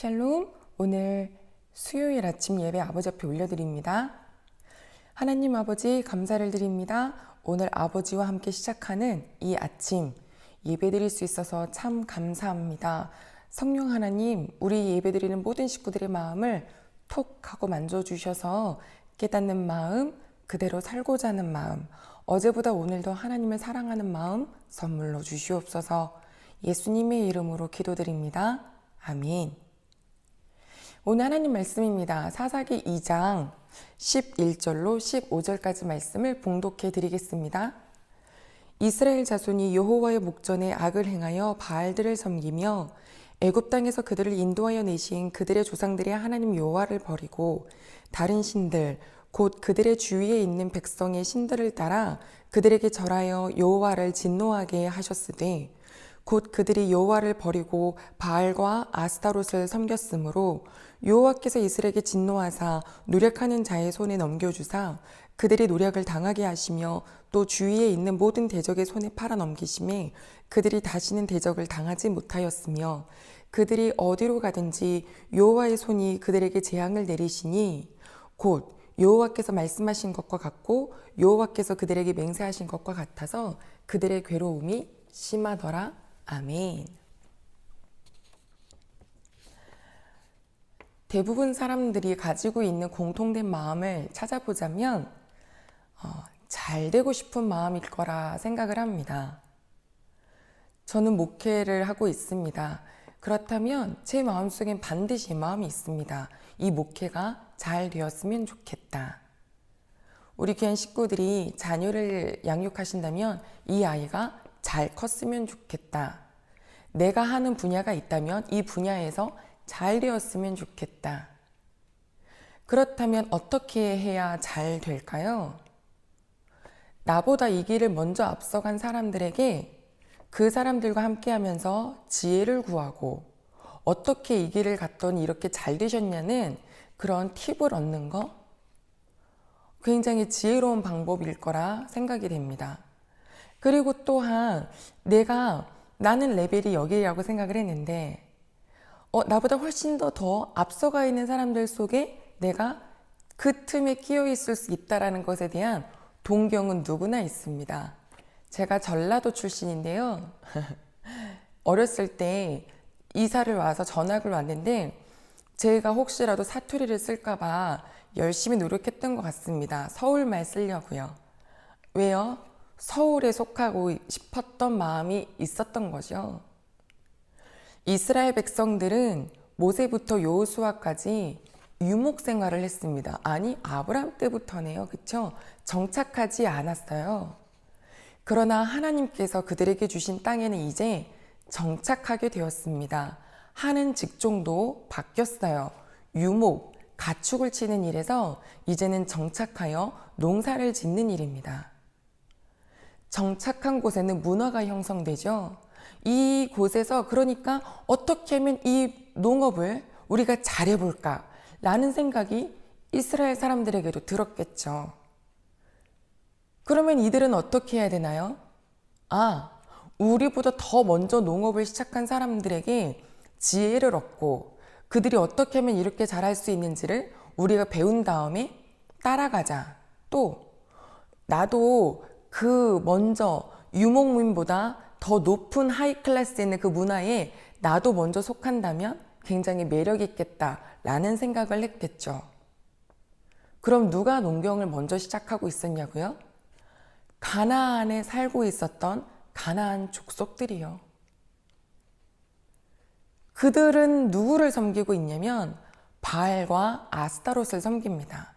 샬롬, 오늘 수요일 아침 예배 아버지 앞에 올려드립니다. 하나님 아버지 감사를 드립니다. 오늘 아버지와 함께 시작하는 이 아침 예배드릴 수 있어서 참 감사합니다. 성령 하나님, 우리 예배드리는 모든 식구들의 마음을 톡 하고 만져주셔서 깨닫는 마음, 그대로 살고자 하는 마음, 어제보다 오늘도 하나님을 사랑하는 마음 선물로 주시옵소서. 예수님의 이름으로 기도드립니다. 아멘. 오늘 하나님 말씀입니다. 사사기 2장 11절로 15절까지 말씀을 봉독해 드리겠습니다. 이스라엘 자손이 여호와의 목전에 악을 행하여 바알들을 섬기며 애굽 땅에서 그들을 인도하여 내신 그들의 조상들의 하나님 여호와를 버리고 다른 신들 곧 그들의 주위에 있는 백성의 신들을 따라 그들에게 절하여 여호와를 진노하게 하셨으되 곧 그들이 여호와를 버리고 바알과 아스타롯을 섬겼으므로 여호와께서 이스라엘에게 진노하사 노력하는 자의 손에 넘겨주사 그들이 노력을 당하게 하시며 또 주위에 있는 모든 대적의 손에 팔아 넘기심에 그들이 다시는 대적을 당하지 못하였으며 그들이 어디로 가든지 여호와의 손이 그들에게 재앙을 내리시니 곧 여호와께서 말씀하신 것과 같고 여호와께서 그들에게 맹세하신 것과 같아서 그들의 괴로움이 심하더라. 아멘. 대부분 사람들이 가지고 있는 공통된 마음을 찾아보자면 잘 되고 싶은 마음일 거라 생각을 합니다. 저는 목회를 하고 있습니다. 그렇다면 제 마음속엔 반드시 마음이 있습니다. 이 목회가 잘 되었으면 좋겠다. 우리 귀한 식구들이 자녀를 양육하신다면 이 아이가 잘 컸으면 좋겠다. 내가 하는 분야가 있다면 이 분야에서 잘 되었으면 좋겠다. 그렇다면 어떻게 해야 잘 될까요? 나보다 이 길을 먼저 앞서간 사람들에게 그 사람들과 함께 하면서 지혜를 구하고 어떻게 이 길을 갔더니 이렇게 잘 되셨냐는 그런 팁을 얻는 거 굉장히 지혜로운 방법일 거라 생각이 됩니다. 그리고 또한 나는 레벨이 여기라고 생각을 했는데 나보다 훨씬 더 앞서가 있는 사람들 속에 내가 그 틈에 끼어 있을 수 있다는 것에 대한 동경은 누구나 있습니다. 제가 전라도 출신인데요. 어렸을 때 이사를 와서 전학을 왔는데 제가 혹시라도 사투리를 쓸까봐 열심히 노력했던 것 같습니다. 서울말 쓰려고요. 왜요? 서울에 속하고 싶었던 마음이 있었던 거죠. 이스라엘 백성들은 모세부터 여호수아까지 유목 생활을 했습니다. 아니, 아브람 때부터네요. 그쵸? 정착하지 않았어요. 그러나 하나님께서 그들에게 주신 땅에는 이제 정착하게 되었습니다. 하는 직종도 바뀌었어요. 유목, 가축을 치는 일에서 이제는 정착하여 농사를 짓는 일입니다. 정착한 곳에는 문화가 형성되죠. 이 곳에서 그러니까 어떻게 하면 이 농업을 우리가 잘해볼까 라는 생각이 이스라엘 사람들에게도 들었겠죠. 그러면 이들은 어떻게 해야 되나요? 우리보다 더 먼저 농업을 시작한 사람들에게 지혜를 얻고 그들이 어떻게 하면 이렇게 잘할 수 있는지를 우리가 배운 다음에 따라가자. 또 나도 그 먼저 유목민보다 더 높은 하이 클래스에 있는 그 문화에 나도 먼저 속한다면 굉장히 매력 있겠다라는 생각을 했겠죠. 그럼 누가 농경을 먼저 시작하고 있었냐고요? 가나안에 살고 있었던 가나안 족속들이요. 그들은 누구를 섬기고 있냐면 바알과 아스타롯을 섬깁니다.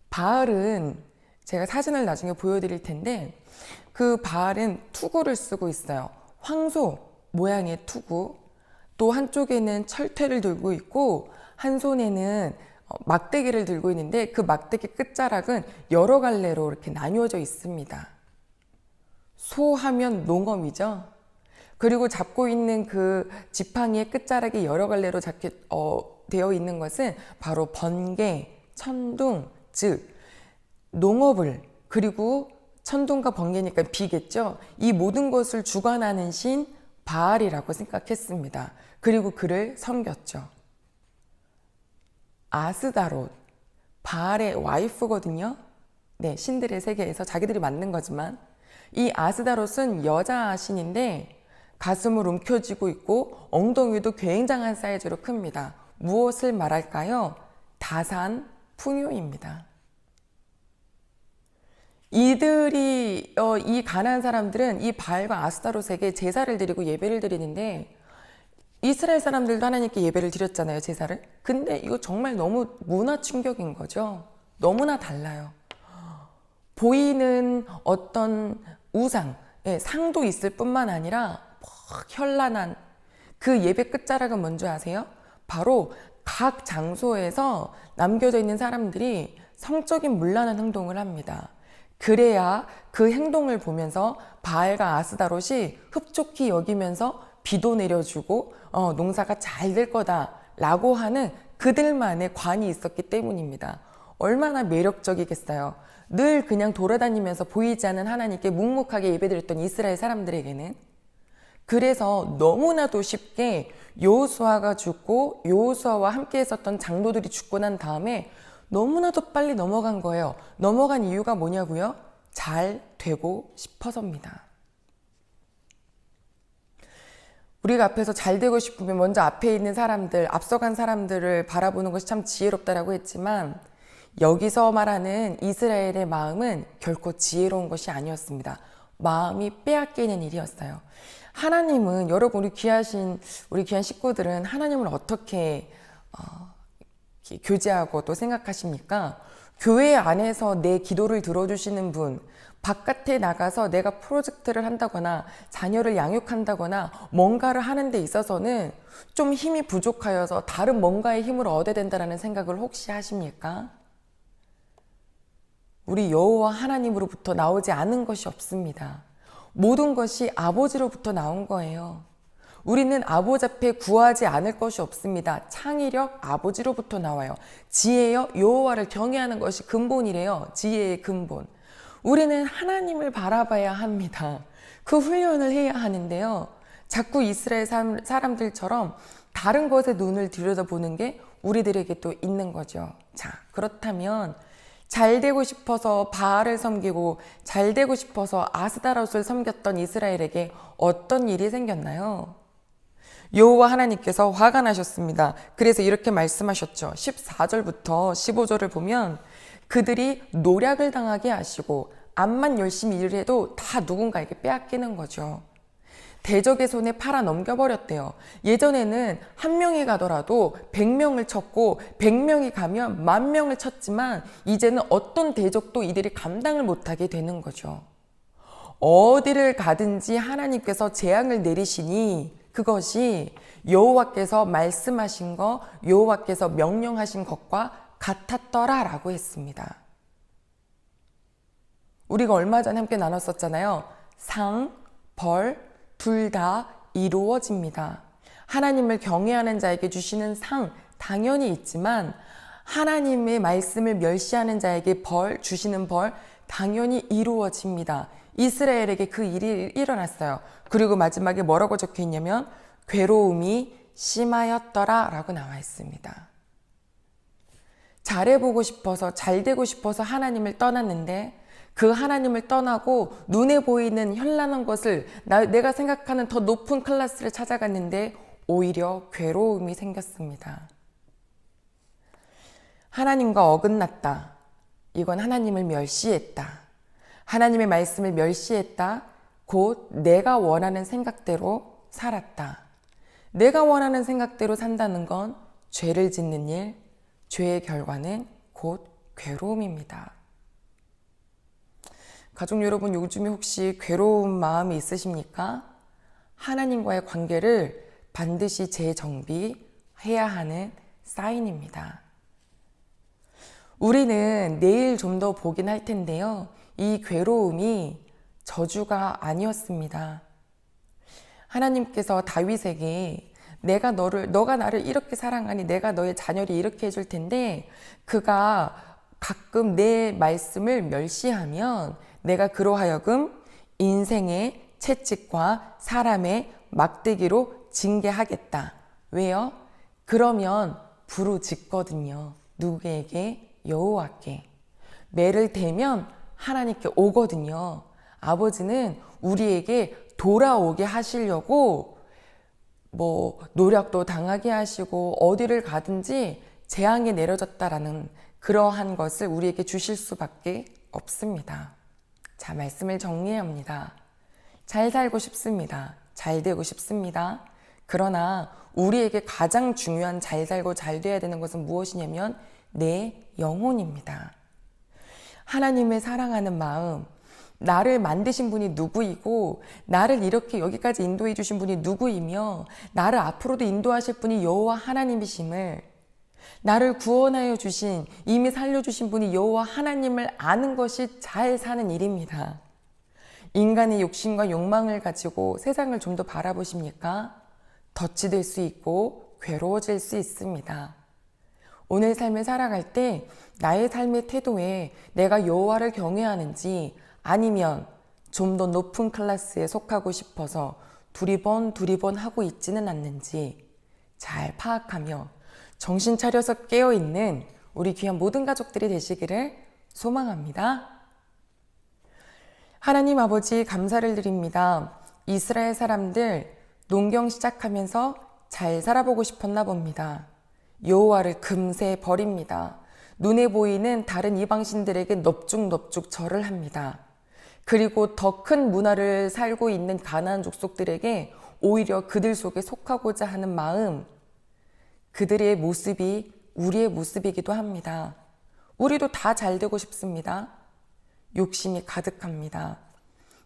바알은 제가 사진을 나중에 보여드릴 텐데 그 바알은 투구를 쓰고 있어요. 황소 모양의 투구. 또 한쪽에는 철퇴를 들고 있고 한 손에는 막대기를 들고 있는데 그 막대기 끝자락은 여러 갈래로 이렇게 나뉘어져 있습니다. 소하면 농업이죠. 그리고 잡고 있는 그 지팡이의 끝자락이 여러 갈래로 되어 있는 것은 바로 번개, 천둥, 즉 농업을 그리고 천둥과 번개니까 비겠죠. 이 모든 것을 주관하는 신 바알이라고 생각했습니다. 그리고 그를 섬겼죠. 아스다롯, 바알의 와이프거든요. 네, 신들의 세계에서 자기들이 만든 거지만 이 아스다롯은 여자 신인데 가슴을 움켜쥐고 있고 엉덩이도 굉장한 사이즈로 큽니다. 무엇을 말할까요? 다산 풍요입니다. 이들이 이 가나안 사람들은 이 바알과 아스타롯에게 제사를 드리고 예배를 드리는데 이스라엘 사람들도 하나님께 예배를 드렸잖아요, 제사를. 근데 이거 정말 너무 문화 충격인 거죠. 너무나 달라요. 보이는 어떤 우상, 상도 있을 뿐만 아니라 현란한 그 예배 끝자락은 뭔지 아세요? 바로 각 장소에서 남겨져 있는 사람들이 성적인 문란한 행동을 합니다. 그래야 그 행동을 보면서 바알과 아스다롯이 흡족히 여기면서 비도 내려주고 농사가 잘 될 거다라고 하는 그들만의 관이 있었기 때문입니다. 얼마나 매력적이겠어요. 늘 그냥 돌아다니면서 보이지 않는 하나님께 묵묵하게 예배드렸던 이스라엘 사람들에게는. 그래서 너무나도 쉽게 여호수아가 죽고 여호수아와 함께 있었던 장로들이 죽고 난 다음에 너무나도 빨리 넘어간 거예요. 넘어간 이유가 뭐냐고요? 잘 되고 싶어서입니다. 우리가 앞에서 잘 되고 싶으면 먼저 앞에 있는 사람들, 앞서간 사람들을 바라보는 것이 참 지혜롭다라고 했지만 여기서 말하는 이스라엘의 마음은 결코 지혜로운 것이 아니었습니다. 마음이 빼앗기는 일이었어요. 하나님은 여러분 우리 귀한 식구들은 하나님을 어떻게 교제하고 또 생각하십니까? 교회 안에서 내 기도를 들어주시는 분, 바깥에 나가서 내가 프로젝트를 한다거나 자녀를 양육한다거나 뭔가를 하는 데 있어서는 좀 힘이 부족하여서 다른 뭔가의 힘을 얻어야 된다는 생각을 혹시 하십니까? 우리 여호와 하나님으로부터 나오지 않은 것이 없습니다. 모든 것이 아버지로부터 나온 거예요. 우리는 아버지 앞에 구하지 않을 것이 없습니다. 창의력 아버지로부터 나와요. 지혜여 여호와를 경외하는 것이 근본이래요. 지혜의 근본. 우리는 하나님을 바라봐야 합니다. 그 훈련을 해야 하는데요. 자꾸 이스라엘 사람들처럼 다른 것에 눈을 들여다보는 게 우리들에게 또 있는 거죠. 자, 그렇다면 잘 되고 싶어서 바알을 섬기고 잘 되고 싶어서 아스다롯을 섬겼던 이스라엘에게 어떤 일이 생겼나요? 여호와 하나님께서 화가 나셨습니다. 그래서 이렇게 말씀하셨죠. 14절부터 15절을 보면 그들이 노략을 당하게 하시고 암만 열심히 일을 해도 다 누군가에게 빼앗기는 거죠. 대적의 손에 팔아 넘겨버렸대요. 예전에는 한 명이 가더라도 100명을 쳤고 100명이 가면 10,000명을 쳤지만 이제는 어떤 대적도 이들이 감당을 못하게 되는 거죠. 어디를 가든지 하나님께서 재앙을 내리시니 그것이 여호와께서 말씀하신 것, 여호와께서 명령하신 것과 같았더라라고 했습니다. 우리가 얼마 전에 함께 나눴었잖아요. 상, 벌, 둘 다 이루어집니다. 하나님을 경외하는 자에게 주시는 상 당연히 있지만 하나님의 말씀을 멸시하는 자에게 주시는 벌 당연히 이루어집니다. 이스라엘에게 그 일이 일어났어요. 그리고 마지막에 뭐라고 적혀 있냐면 괴로움이 심하였더라 라고 나와 있습니다. 잘해보고 싶어서 잘 되고 싶어서 하나님을 떠났는데 그 하나님을 떠나고 눈에 보이는 현란한 것을 내가 생각하는 더 높은 클래스를 찾아갔는데 오히려 괴로움이 생겼습니다. 하나님과 어긋났다. 이건 하나님을 멸시했다. 하나님의 말씀을 멸시했다. 곧 내가 원하는 생각대로 살았다. 내가 원하는 생각대로 산다는 건 죄를 짓는 일, 죄의 결과는 곧 괴로움입니다. 가족 여러분, 요즘에 혹시 괴로운 마음이 있으십니까? 하나님과의 관계를 반드시 재정비해야 하는 사인입니다. 우리는 내일 좀 더 보긴 할 텐데요. 이 괴로움이 저주가 아니었습니다. 하나님께서 다윗에게 너가 나를 이렇게 사랑하니 내가 너의 자녀를 이렇게 해줄 텐데 그가 가끔 내 말씀을 멸시하면 내가 그로 하여금 인생의 채찍과 사람의 막대기로 징계하겠다. 왜요? 그러면 부르짖거든요. 누구에게? 여호와께. 매를 대면 하나님께 오거든요. 아버지는 우리에게 돌아오게 하시려고 노력도 당하게 하시고 어디를 가든지 재앙이 내려졌다라는 그러한 것을 우리에게 주실 수밖에 없습니다. 자, 말씀을 정리합니다. 잘 살고 싶습니다. 잘 되고 싶습니다. 그러나 우리에게 가장 중요한 잘 살고 잘 돼야 되는 것은 무엇이냐면 내 영혼입니다. 하나님을 사랑하는 마음, 나를 만드신 분이 누구이고 나를 이렇게 여기까지 인도해 주신 분이 누구이며 나를 앞으로도 인도하실 분이 여호와 하나님이심을, 나를 구원하여 주신, 이미 살려주신 분이 여호와 하나님을 아는 것이 잘 사는 일입니다. 인간의 욕심과 욕망을 가지고 세상을 좀 더 바라보십니까? 덫이 될 수 있고 괴로워질 수 있습니다. 오늘 삶을 살아갈 때 나의 삶의 태도에 내가 여호와를 경외하는지 아니면 좀 더 높은 클래스에 속하고 싶어서 두리번 하고 있지는 않는지 잘 파악하며 정신 차려서 깨어있는 우리 귀한 모든 가족들이 되시기를 소망합니다. 하나님 아버지 감사를 드립니다. 이스라엘 사람들 농경 시작하면서 잘 살아보고 싶었나 봅니다. 여호와를 금세 버립니다. 눈에 보이는 다른 이방신들에게 넙죽넙죽 절을 합니다. 그리고 더 큰 문화를 살고 있는 가나안 족속들에게 오히려 그들 속에 속하고자 하는 마음, 그들의 모습이 우리의 모습이기도 합니다. 우리도 다 잘 되고 싶습니다. 욕심이 가득합니다.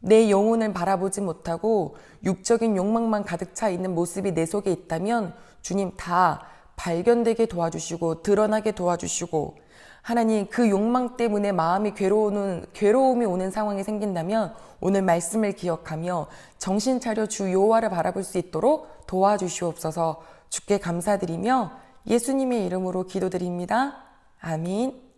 내 영혼을 바라보지 못하고 육적인 욕망만 가득 차 있는 모습이 내 속에 있다면 주님 다 발견되게 도와주시고 드러나게 도와주시고, 하나님 그 욕망 때문에 마음이 괴로움이 오는 상황이 생긴다면 오늘 말씀을 기억하며 정신 차려 주 여호와를 바라볼 수 있도록 도와주시옵소서. 주께 감사드리며 예수님의 이름으로 기도드립니다. 아멘.